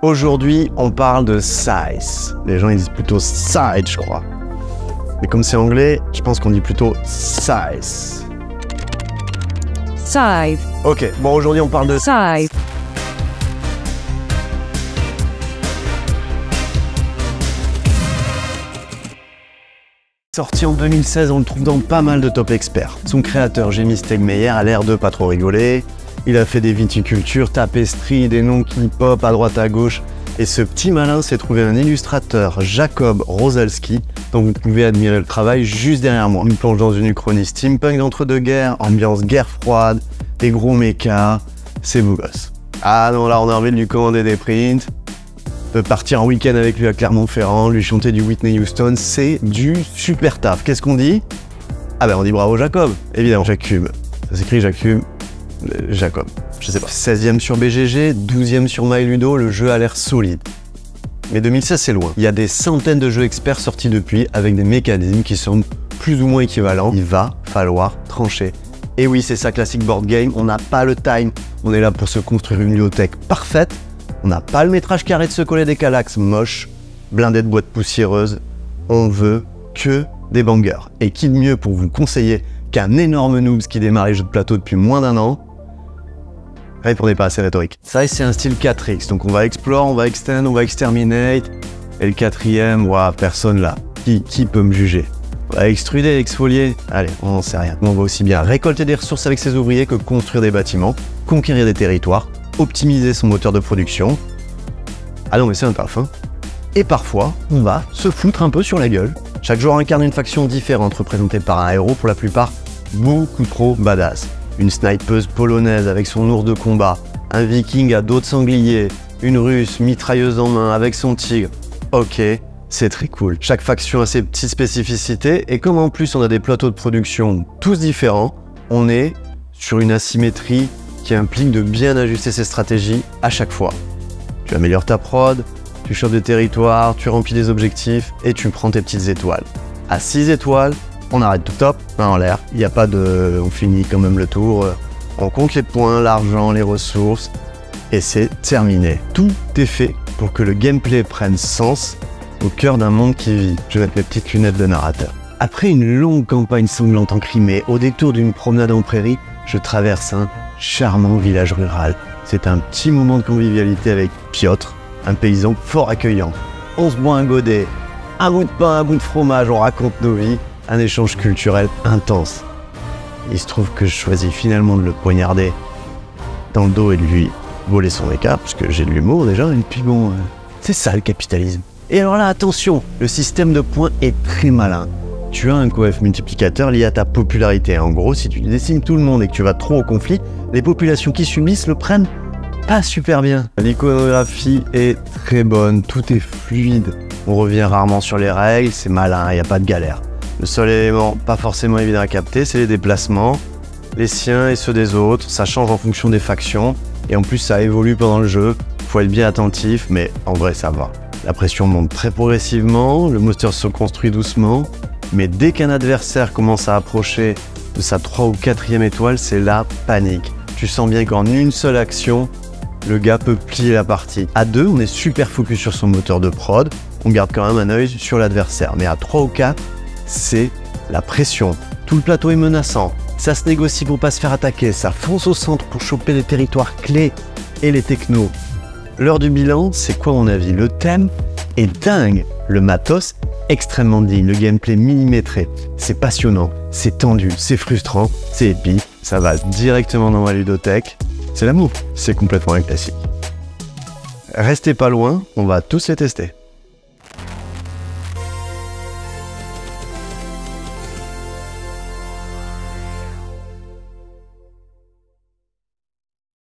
Aujourd'hui, on parle de size. Les gens ils disent plutôt side, je crois. Mais comme c'est anglais, je pense qu'on dit plutôt size. Size. Ok, bon aujourd'hui on parle de Size. Sorti en 2016, on le trouve dans pas mal de top experts. Son créateur, Jamie Stegmaier, a l'air de pas trop rigoler. Il a fait des viticultures, tapisseries, des noms qui pop à droite à gauche. Et ce petit malin s'est trouvé un illustrateur, Jacob Rosalski, dont vous pouvez admirer le travail juste derrière moi. Une plonge dans une uchronie steampunk d'entre-deux-guerres, ambiance guerre froide, des gros mechas, c'est beau gosse. Ah non, là on a envie de lui commander des prints, de partir en week-end avec lui à Clermont-Ferrand, lui chanter du Whitney Houston, c'est du super taf. Qu'est-ce qu'on dit? Ah ben on dit bravo Jacob, évidemment. Jacob, ça s'écrit Jacob, Jacob, je sais pas. 16e sur BGG, 12e sur MyLudo, le jeu a l'air solide. Mais 2016 c'est loin. Il y a des centaines de jeux experts sortis depuis avec des mécanismes qui sont plus ou moins équivalents. Il va falloir trancher. Et oui, c'est ça classique board game, on n'a pas le time. On est là pour se construire une bibliothèque parfaite. On n'a pas le métrage carré de se coller des calax moches, blindés de boîtes poussiéreuses. On veut que des bangers. Et qui de mieux pour vous conseiller qu'un énorme noobs qui démarre les jeux de plateau depuis moins d'un an? Répondez pas assez rhétorique. Ça, c'est un style 4X. Donc on va explore, on va extend, on va exterminate. Et le quatrième, ouah, personne là. Qui peut me juger? On va extruder, exfolier. Allez, on n'en sait rien. On va aussi bien récolter des ressources avec ses ouvriers que construire des bâtiments, conquérir des territoires, optimiser son moteur de production. Ah non mais c'est un taf, hein. Et parfois, on va se foutre un peu sur la gueule. Chaque joueur incarne une faction différente représentée par un héros pour la plupart beaucoup trop badass. Une snipeuse polonaise avec son ours de combat, un viking à dos de sanglier, une russe mitrailleuse en main avec son tigre. Ok, c'est très cool. Chaque faction a ses petites spécificités et comme en plus on a des plateaux de production tous différents, on est sur une asymétrie qui implique de bien ajuster ses stratégies à chaque fois. Tu améliores ta prod, tu chopes des territoires, tu remplis des objectifs et tu prends tes petites étoiles. À 6 étoiles, on arrête tout top, main en l'air, il n'y a pas de... on finit quand même le tour, on compte les points, l'argent, les ressources et c'est terminé. Tout est fait pour que le gameplay prenne sens au cœur d'un monde qui vit. Je vais mettre mes petites lunettes de narrateur. Après une longue campagne sanglante en Crimée, au détour d'une promenade en prairie, je traverse un charmant village rural. C'est un petit moment de convivialité avec Piotr, un paysan fort accueillant. On se boit un godet, un bout de pain, un bout de fromage, on raconte nos vies, un échange culturel intense. Il se trouve que je choisis finalement de le poignarder dans le dos et de lui voler son écart, parce que j'ai de l'humour déjà, et puis bon, c'est ça le capitalisme. Et alors là, attention, le système de points est très malin. Tu as un coef multiplicateur lié à ta popularité. En gros, si tu décimes tout le monde et que tu vas trop au conflit, les populations qui subissent le prennent pas super bien. L'iconographie est très bonne, tout est fluide. On revient rarement sur les règles, c'est malin, il n'y a pas de galère. Le seul élément pas forcément évident à capter, c'est les déplacements. Les siens et ceux des autres, ça change en fonction des factions. Et en plus, ça évolue pendant le jeu. Faut être bien attentif, mais en vrai, ça va. La pression monte très progressivement, le monster se construit doucement. Mais dès qu'un adversaire commence à approcher de sa 3 ou 4e étoile, c'est la panique. Tu sens bien qu'en une seule action, le gars peut plier la partie. À 2, on est super focus sur son moteur de prod, on garde quand même un œil sur l'adversaire. Mais à 3 ou 4, c'est la pression. Tout le plateau est menaçant, ça se négocie pour pas se faire attaquer, ça fonce au centre pour choper les territoires clés et les technos. L'heure du bilan, c'est quoi mon avis? Le thème est dingue, le matos extrêmement digne, le gameplay millimétré, c'est passionnant, c'est tendu, c'est frustrant, c'est épique, ça va directement dans ma ludothèque, c'est l'amour, c'est complètement un classique. Restez pas loin, on va tous les tester.